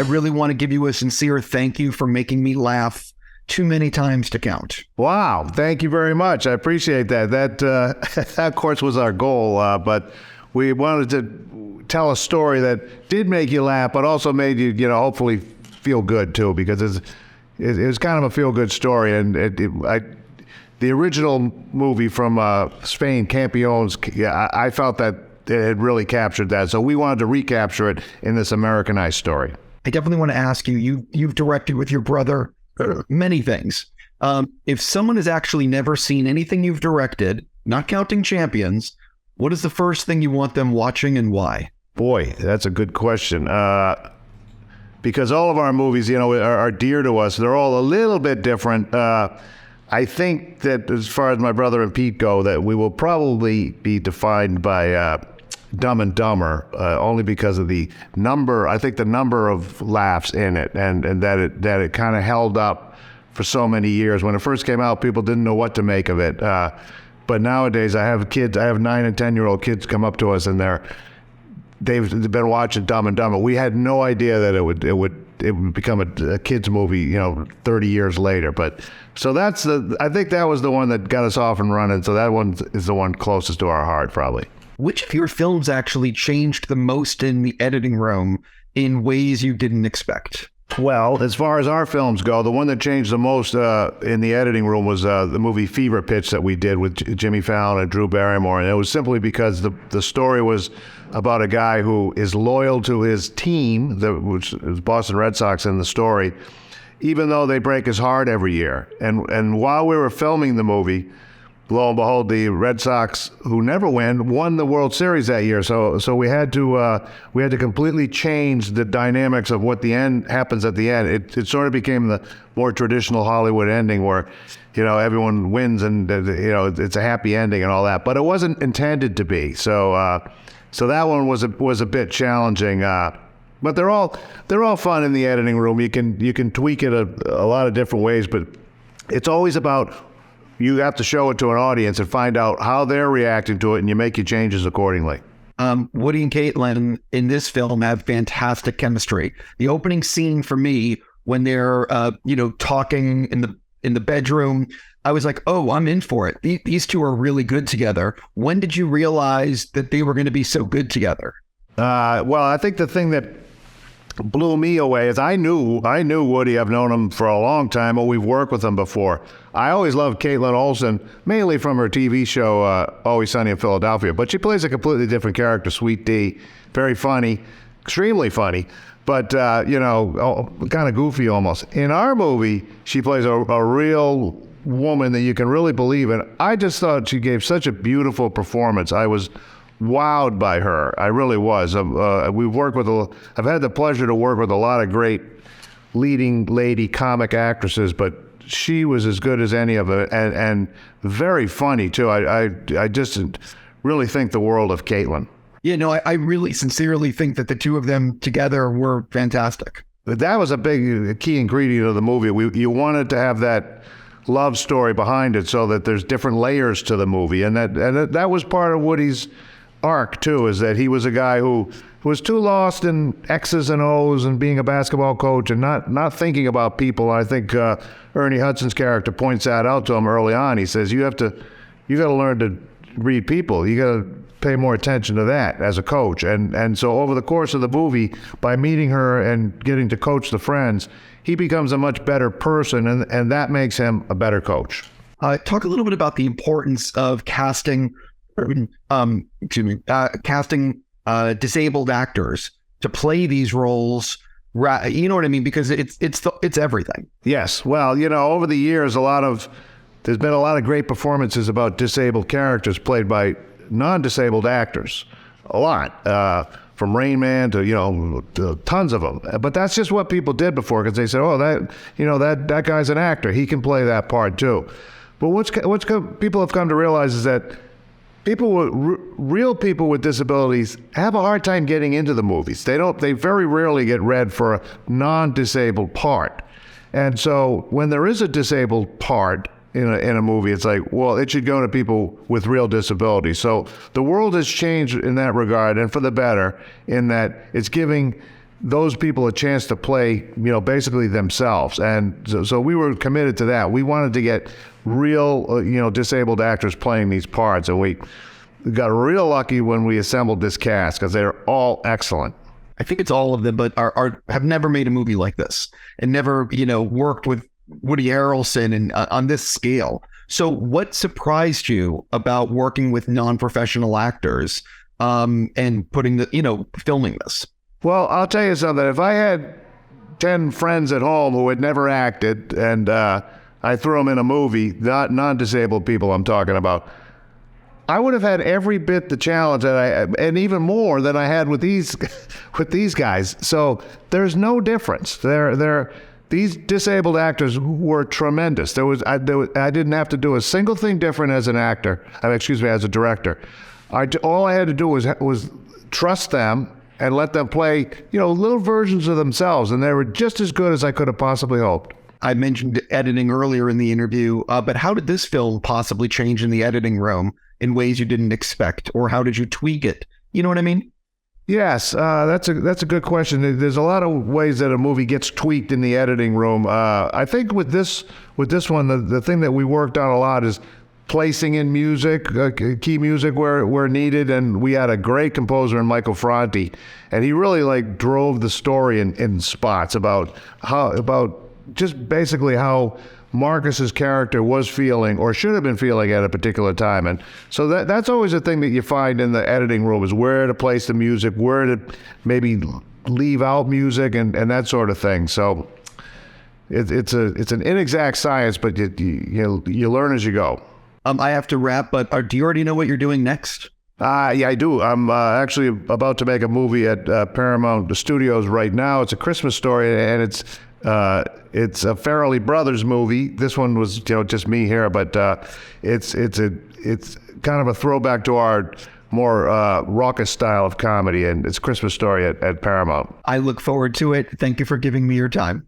I really want to give you a sincere thank you for making me laugh too many times to count. Wow. Thank you very much. I appreciate that. That, of course, was our goal, but we wanted to tell a story that did make you laugh, but also made you, hopefully feel good, too, because it was kind of a feel-good story. And the original movie from Spain, Campeones, I felt that it had really captured that. So we wanted to recapture it in this Americanized story. I definitely want to ask you, you've directed with your brother many things. If someone has actually never seen anything you've directed, not counting Champions, what is the first thing you want them watching and why? Boy, that's a good question. Because all of our movies, are dear to us. They're all a little bit different. I think that as far as my brother and Pete go, that we will probably be defined by Dumb and Dumber, only because of the number. I think the number of laughs in it, and that it kind of held up for so many years. When it first came out, people didn't know what to make of it. But nowadays, I have 9 and 10-year-old kids come up to us, and they've been watching Dumb and Dumber. We had no idea that it would become a kids movie, 30 years later. But so I think that was the one that got us off and running. So that one is the one closest to our heart, probably. Which of your films actually changed the most in the editing room in ways you didn't expect? Well, as far as our films go, the one that changed the most in the editing room was the movie Fever Pitch that we did with Jimmy Fallon and Drew Barrymore. And it was simply because the story was about a guy who is loyal to his team, which is Boston Red Sox in the story, even though they break his heart every year. And while we were filming the movie, lo and behold, the Red Sox, who never won the World Series that year. So we had to completely change the dynamics of what the end happens at the end. It sort of became the more traditional Hollywood ending where, everyone wins and it's a happy ending and all that. But it wasn't intended to be. So that one was a bit challenging. But they're all fun in the editing room. You can tweak it a lot of different ways, but it's always about. You have to show it to an audience and find out how they're reacting to it, and you make your changes accordingly. Woody and Kaitlin in this film have fantastic chemistry. The opening scene for me, when they're talking in the bedroom, I was like, oh, I'm in for it. These two are really good together. When did you realize that they were going to be so good together? Well, I think the thing that blew me away is I knew Woody. I've known him for a long time, and we've worked with him before. I always loved Kaitlin Olson, mainly from her TV show Always Sunny in Philadelphia, but she plays a completely different character, Sweet D. Very funny, extremely funny, but kind of goofy almost. In our movie, she plays a real woman that you can really believe in. I just thought she gave such a beautiful performance. I was wowed by her. I really was. I've had the pleasure to work with a lot of great leading lady comic actresses, but she was as good as any of them, and very funny too. I just really think the world of Kaitlin. Yeah, no, I really sincerely think that the two of them together were fantastic. That was a big key ingredient of the movie. You wanted to have that love story behind it, so that there's different layers to the movie, and that was part of Woody's arc too, is that he was a guy who was too lost in X's and O's and being a basketball coach and not thinking about people. I think Ernie Hudson's character points that out to him early on. He says, you got to learn to read people. You got to pay more attention to that as a coach. And so over the course of the movie, by meeting her and getting to coach the friends, he becomes a much better person, and that makes him a better coach. Talk a little bit about the importance of casting disabled actors to play these roles. You know what I mean? Because it's everything. Yes. Well, over the years, there's been a lot of great performances about disabled characters played by non-disabled actors. A lot. From Rain Man to tons of them. But that's just what people did before, because they said, oh, that guy's an actor. He can play that part too. But what's people have come to realize is that real people with disabilities have a hard time getting into the movies. They very rarely get read for a non-disabled part. And so when there is a disabled part in a movie, it's like, well, it should go to people with real disabilities. So the world has changed in that regard, and for the better, in that it's giving those people a chance to play, basically themselves. And so we were committed to that. We wanted to get real, disabled actors playing these parts. And we got real lucky when we assembled this cast because they're all excellent. I think it's all of them, but have never made a movie like this and never, worked with Woody Harrelson and on this scale. So what surprised you about working with non-professional actors and putting filming this? Well, I'll tell you something. If I had 10 friends at home who had never acted and I threw them in a movie, not non-disabled people I'm talking about, I would have had every bit the challenge and even more than I had with these guys. So there's no difference. These disabled actors were tremendous. I didn't have to do a single thing different as an actor. As a director. All I had to do was trust them and let them play, little versions of themselves, and they were just as good as I could have possibly hoped. I mentioned editing earlier in the interview, but how did this film possibly change in the editing room in ways you didn't expect, or how did you tweak it? You know what I mean? Yes, that's a good question. There's a lot of ways that a movie gets tweaked in the editing room. I think with this one, the thing that we worked on a lot is placing in music, key music where needed, and we had a great composer in Michael Franti, and he really drove the story in spots about just basically how Marcus's character was feeling or should have been feeling at a particular time. And so that's always a thing that you find in the editing room, is where to place the music, where to maybe leave out music and that sort of thing. So it's an inexact science, but you learn as you go. I have to wrap, but do you already know what you're doing next? Yeah, I do. I'm actually about to make a movie at Paramount Studios right now. It's a Christmas story, and it's a Farrelly Brothers movie. This one was just me here, but it's kind of a throwback to our more raucous style of comedy, and it's a Christmas story at Paramount. I look forward to it. Thank you for giving me your time.